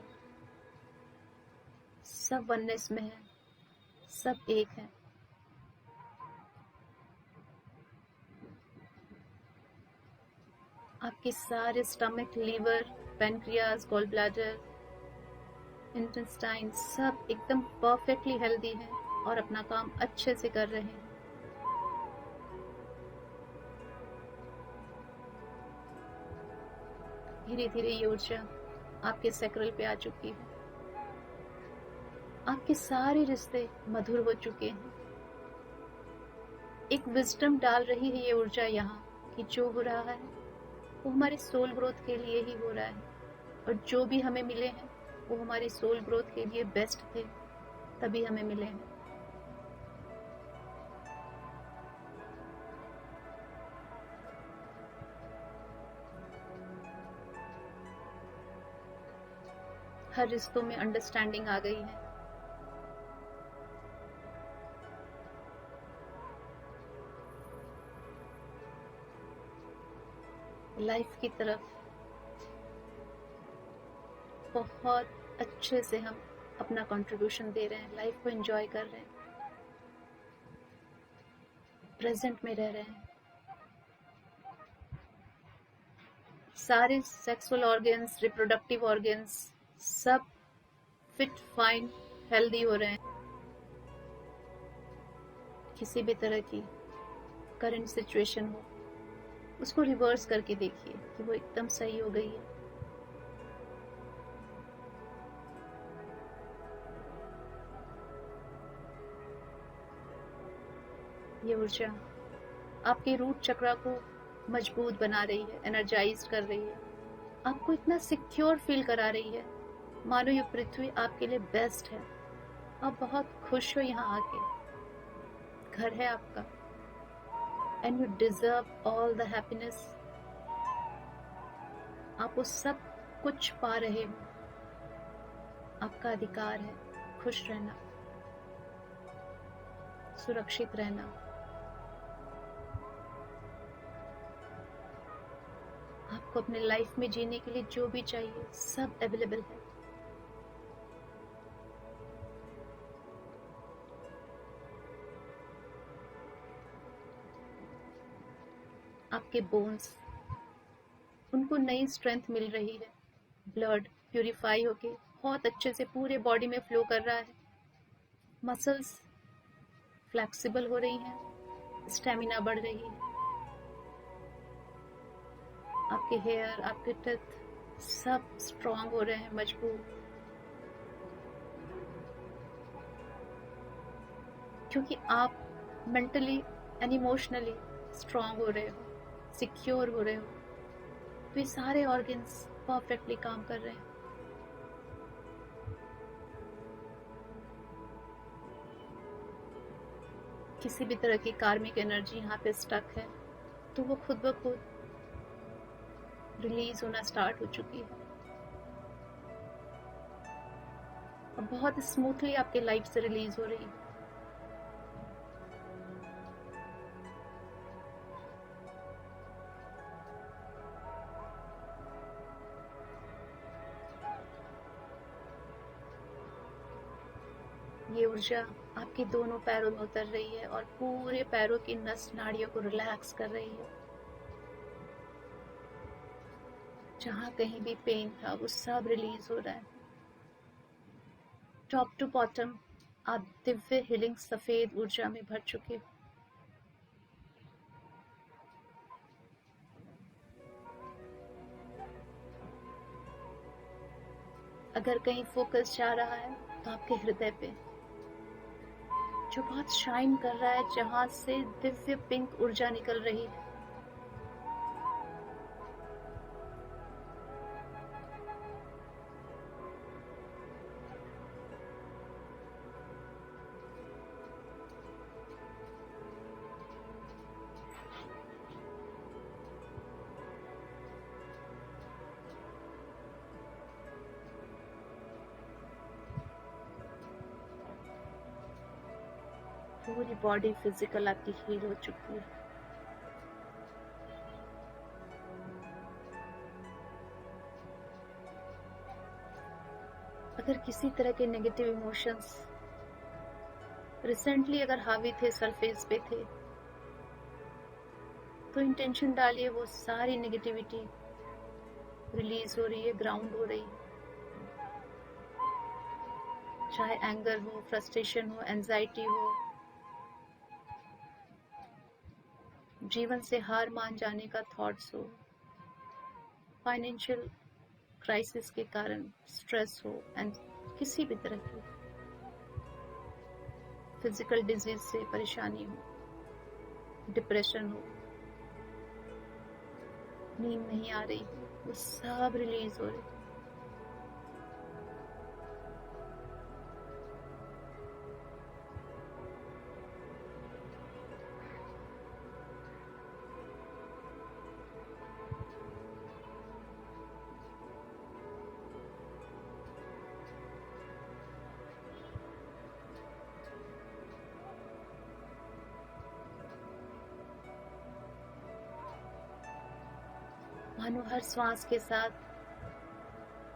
सब वननेस में है, सब एक है। आपके सारे stomach, liver, pancreas, gall bladder, intestine सब एकदम परफेक्टली हेल्दी हैं और अपना काम अच्छे से कर रहे हैं। धीरे धीरे ये ऊर्जा आपके सैक्रल पे आ चुकी है। आपके सारे रिश्ते मधुर हो चुके हैं। एक विजडम डाल रही है ये ऊर्जा यहाँ कि जो हो रहा है वो हमारे सोल ग्रोथ के लिए ही हो रहा है, और जो भी हमें मिले हैं वो हमारी सोल ग्रोथ के लिए बेस्ट थे, तभी हमें मिले हैं। हर रिश्तों में अंडरस्टैंडिंग आ गई है। लाइफ की तरफ बहुत अच्छे से हम अपना कंट्रीब्यूशन दे रहे हैं, लाइफ को एंजॉय कर रहे हैं, प्रेजेंट में रह रहे हैं। सारे सेक्सुअल ऑर्गन्स, रिप्रोडक्टिव ऑर्गन्स सब फिट, फाइन, हेल्दी हो रहे हैं। किसी भी तरह की करंट सिचुएशन हो, उसको रिवर्स करके देखिए कि वो एकदम सही हो गई है। ये ऊर्जा आपके रूट चक्रा को मजबूत बना रही है, एनर्जाइज कर रही है, आपको इतना सिक्योर फील करा रही है, मानो ये पृथ्वी आपके लिए बेस्ट है। आप बहुत खुश हो यहाँ आके, घर है आपका, and you deserve all the happiness. आप वो सब कुछ पा रहे हो, आपका अधिकार है खुश रहना, सुरक्षित रहना। आपको अपने लाइफ में जीने के लिए जो भी चाहिए सब अवेलेबल है। आपके बोन्स, उनको नई स्ट्रेंथ मिल रही है, ब्लड प्यूरिफाई होके बहुत अच्छे से पूरे बॉडी में फ्लो कर रहा है, मसल्स फ्लेक्सिबल हो रही हैं, स्टेमिना बढ़ रही है, आपके हेयर, आपके टेथ सब स्ट्रांग हो रहे हैं, मजबूत, क्योंकि आप मेंटली एंड इमोशनली स्ट्रांग हो रहे हो, सिक्योर हो रहे हो। तो ये सारे ऑर्गन्स परफेक्टली काम कर रहे हैं। किसी भी तरह की कार्मिक एनर्जी यहाँ पे स्टक है तो वो खुद ब खुद रिलीज होना स्टार्ट हो चुकी है। अब बहुत स्मूथली आपके लाइफ से रिलीज हो रही है। ये ऊर्जा आपके दोनों पैरों में उतर रही है और पूरे पैरों की नस नाड़ियों को रिलैक्स कर रही है। जहाँ कहीं भी पेन था वो सब रिलीज हो रहा है। टॉप टू बॉटम आप दिव्य हीलिंग सफेद ऊर्जा में भर चुके हो। अगर कहीं फोकस जा रहा है तो आपके हृदय पे, जो बहुत शाइन कर रहा है, जहां से दिव्य पिंक ऊर्जा निकल रही है। पूरी बॉडी फिजिकल आपकी हील हो चुकी है। अगर किसी तरह के नेगेटिव इमोशंस रिसेंटली अगर हावी थे, सरफेस पे थे, तो इंटेंशन डालिए वो सारी नेगेटिविटी रिलीज हो रही है, ग्राउंड हो रही है। चाहे एंगर हो, फ्रस्ट्रेशन हो, एंजाइटी हो, जीवन से हार मान जाने का थॉट्स हो, फाइनेंशियल क्राइसिस के कारण स्ट्रेस हो, एंड किसी भी तरह की फिजिकल डिजीज से परेशानी हो, डिप्रेशन हो, नींद नहीं आ रही, वो सब रिलीज हो रही। मानो हर श्वास के साथ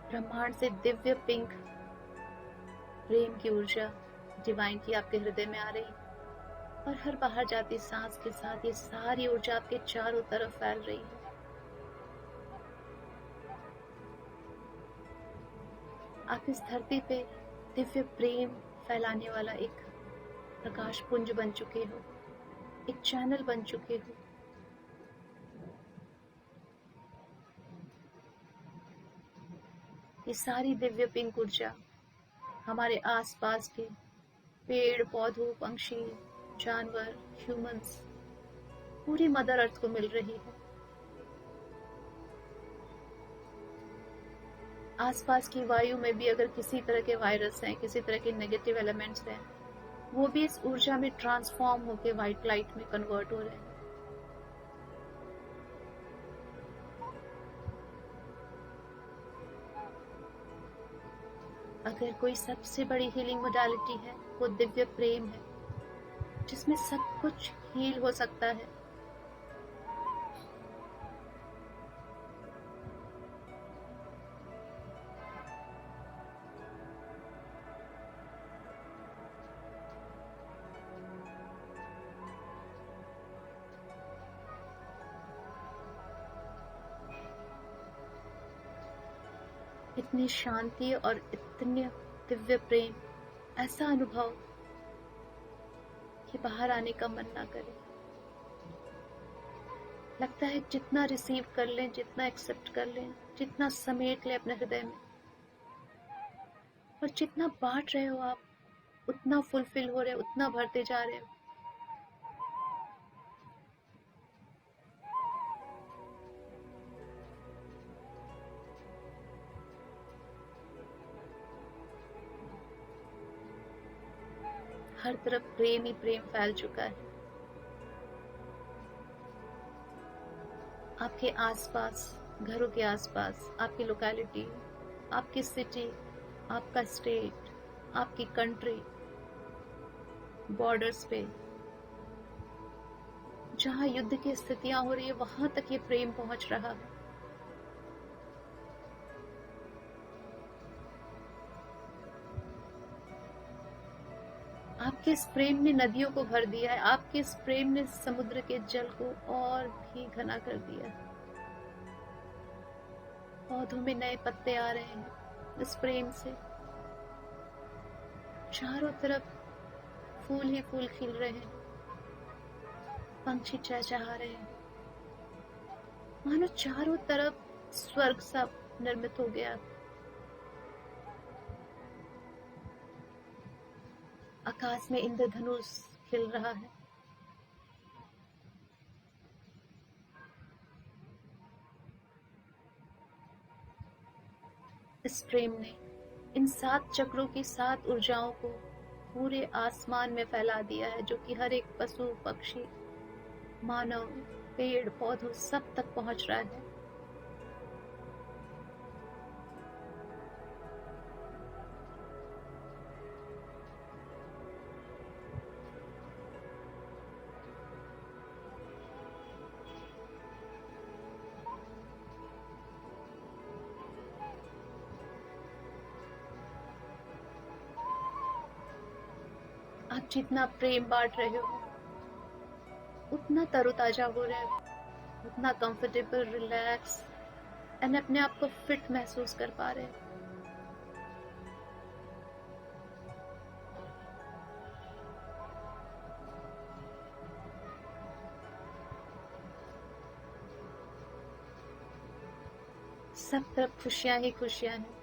ब्रह्मांड से दिव्य पिंक प्रेम की ऊर्जा डिवाइन की आपके हृदय में आ रही, और हर बाहर जाती सांस के साथ ये सारी ऊर्जा आपके चारों तरफ फैल रही है। आप इस धरती पे दिव्य प्रेम फैलाने वाला एक प्रकाश पुंज बन चुके हो, एक चैनल बन चुके हो। ये सारी दिव्य पिंक ऊर्जा हमारे आसपास के पेड़ पौधों, पक्षी, जानवर, ह्यूमंस, पूरी मदर अर्थ को मिल रही है। आसपास की वायु में भी अगर किसी तरह के वायरस हैं, किसी तरह के नेगेटिव एलिमेंट्स हैं, वो भी इस ऊर्जा में ट्रांसफॉर्म होकर व्हाइट लाइट में कन्वर्ट हो रहे हैं। अगर कोई सबसे बड़ी हीलिंग मोडालिटी है, वो दिव्य प्रेम है, जिसमें सब कुछ हील हो सकता है। इतनी शांति और इतने दिव्य प्रेम, ऐसा अनुभव कि बाहर आने का मन ना करे। लगता है जितना रिसीव कर लें, जितना एक्सेप्ट कर लें, जितना समेट लें अपने हृदय में, और जितना बांट रहे हो आप, उतना फुलफिल हो रहे हो, उतना भरते जा रहे हो। हर तरफ प्रेम ही प्रेम फैल चुका है। आपके आसपास, घरों के आसपास, आपकी लोकेलिटी, आपकी सिटी, आपका स्टेट, आपकी कंट्री, बॉर्डर्स पे जहां युद्ध की स्थितियां हो रही है, वहां तक ये प्रेम पहुंच रहा है। आपके इस प्रेम ने नदियों को भर दिया है, आपके इस प्रेम ने समुद्र के जल को और भी घना कर दिया है। पौधों में नए पत्ते आ रहे हैं इस प्रेम से। चारों तरफ फूल ही फूल खिल रहे हैं, पंछी चहचहा रहे हैं, मानो चारों तरफ स्वर्ग सा निर्मित हो गया। आकाश में इंद्रधनुष खिल रहा है। इस प्रेम ने इन 7 चक्रों की 7 ऊर्जाओं को पूरे आसमान में फैला दिया है, जो कि हर एक पशु, पक्षी, मानव, पेड़ पौधों सब तक पहुंच रहा है। आप जितना प्रेम बांट रहे हो उतना तरोताजा हो रहे हो, उतना कंफर्टेबल, रिलैक्स एंड अपने आप को फिट महसूस कर पा रहे हो। सब तरफ खुशियां ही खुशियां हैं।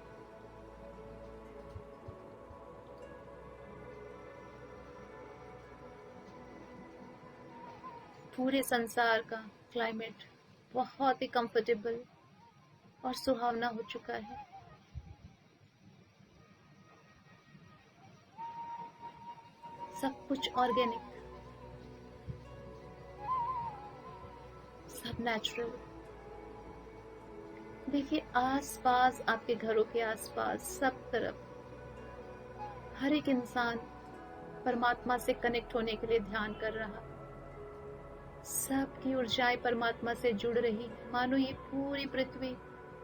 पूरे संसार का क्लाइमेट बहुत ही कंफर्टेबल और सुहावना हो चुका है। सब कुछ ऑर्गेनिक, सब नेचुरल। देखिए आसपास, आपके घरों के आसपास सब तरफ हर एक इंसान परमात्मा से कनेक्ट होने के लिए ध्यान कर रहा। सबकी ऊर्जाएं परमात्मा से जुड़ रही है, मानो ये पूरी पृथ्वी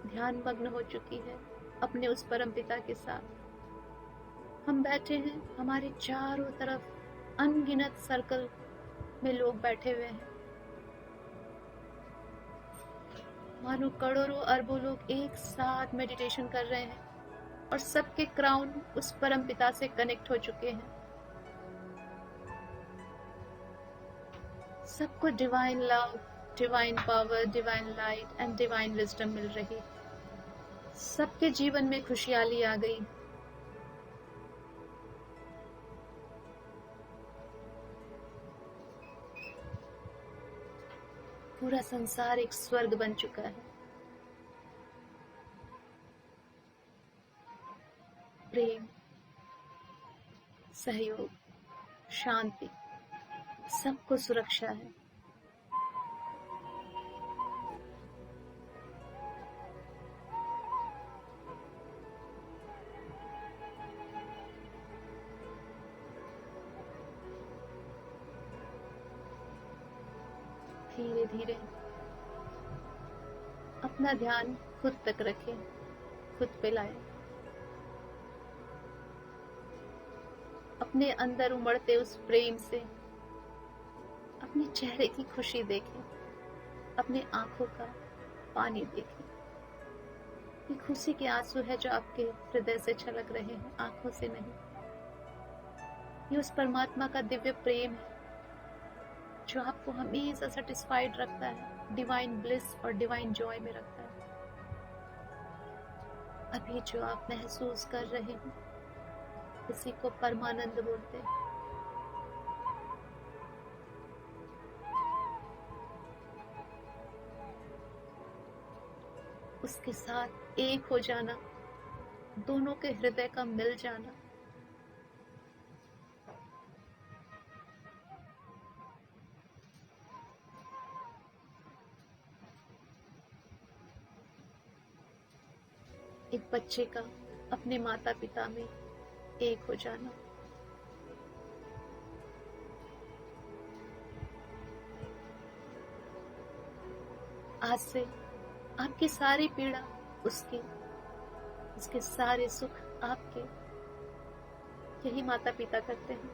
ध्यान मग्न हो चुकी है अपने उस परम पिता के साथ। हम बैठे हैं, हमारे चारों तरफ अनगिनत सर्कल में लोग बैठे हुए हैं, मानो करोड़ों अरबों लोग एक साथ मेडिटेशन कर रहे हैं और सबके क्राउन उस परम पिता से कनेक्ट हो चुके हैं। सबको divine love, divine power, divine light and divine wisdom मिल रही। सबके जीवन में खुशहाली आ गई। पूरा संसार एक स्वर्ग बन चुका है। प्रेम, सहयोग, शांति, सबको सुरक्षा है। धीरे धीरे अपना ध्यान खुद तक रखें, खुद पे लाएं। अपने अंदर उमड़ते उस प्रेम से अपने चेहरे की खुशी देखें, अपने आंखों का पानी देखें। ये खुशी के आंसू है जो आपके हृदय से छलक रहे हैं, आंखों से नहीं। ये उस परमात्मा का दिव्य प्रेम है जो आपको हमेशा सेटिस्फाइड रखता है, डिवाइन ब्लिस और डिवाइन जॉय में रखता है। अभी जो आप महसूस कर रहे हैं इसी को परमानंद बोलते हैं। उसके साथ एक हो जाना, दोनों के हृदय का मिल जाना, एक बच्चे का अपने माता पिता में एक हो जाना। आज से आपकी सारी पीड़ा उसकी, उसके सारे सुख आपके। यही माता पिता करते हैं।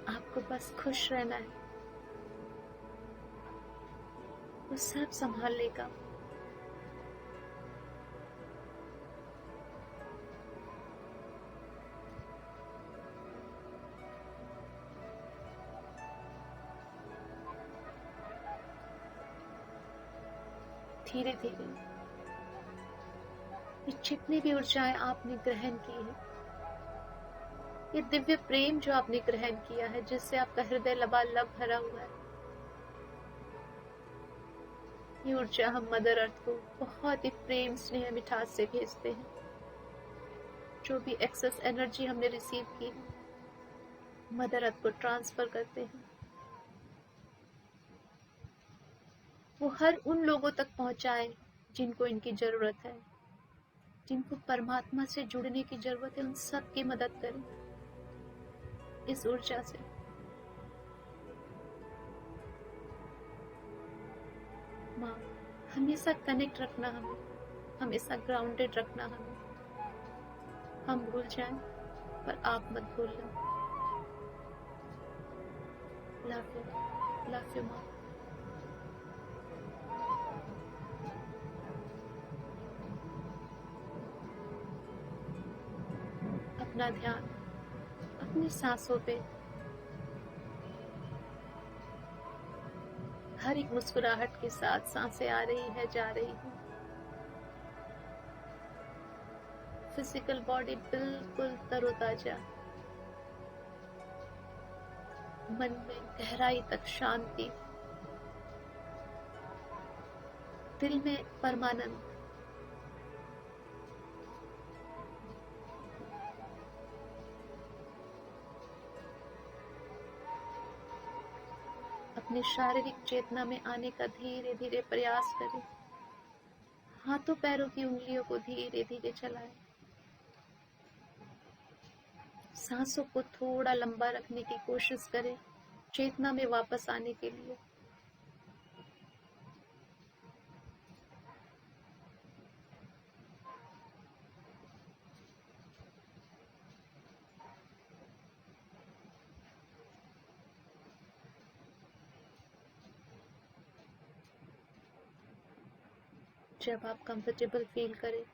आपको बस खुश रहना है, वो सब संभाल लेगा। धीरे धीरे ये जितनी भी ऊर्जाएं आपने ग्रहण की है, ये दिव्य प्रेम जो आपने ग्रहण किया है, जिससे आपका हृदय लबालब भरा हुआ है, ये ऊर्जा हम मदर अर्थ को बहुत ही प्रेम, स्नेह, मिठास से भेजते हैं। जो भी एक्सेस एनर्जी हमने रिसीव की है मदर अर्थ को ट्रांसफर करते हैं। वो हर उन लोगों तक पहुंचाए जिनको इनकी जरूरत है, जिनको परमात्मा से जुड़ने की जरूरत है। उन सब की मदद करें इस ऊर्जा से। माँ, हमेशा कनेक्ट रखना हमें, हमेशा ग्राउंडेड रखना हमें। हम भूल जाएं पर आप मत भूलना। लव यू माँ। अपना ध्यान अपनी सांसों पे, हर एक मुस्कुराहट के साथ सांसें आ रही है, जा रही है। फिजिकल बॉडी बिल्कुल तरोताजा, मन में गहराई तक शांति, दिल में परमानंद। अपनी शारीरिक चेतना में आने का धीरे धीरे प्रयास करें। हाथों पैरों की उंगलियों को धीरे धीरे चलाएं। सांसों को थोड़ा लंबा रखने की कोशिश करें, चेतना में वापस आने के लिए। जब आप कंफर्टेबल फील करें,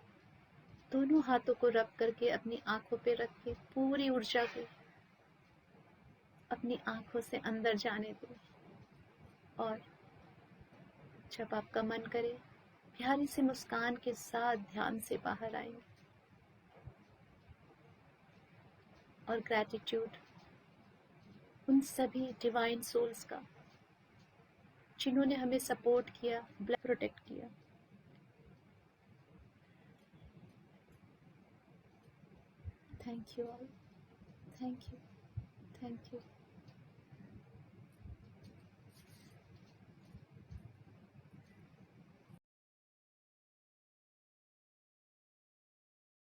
दोनों हाथों को रब करके अपनी आंखों पे रख के पूरी ऊर्जा को अपनी आंखों से अंदर जाने दें। और जब आपका मन करे, प्यारी सी मुस्कान के साथ ध्यान से बाहर आएंगे। और ग्रैटिट्यूड उन सभी डिवाइन सोल्स का जिन्होंने हमें सपोर्ट किया, प्रोटेक्ट किया। Thank you all. Thank you. Thank you.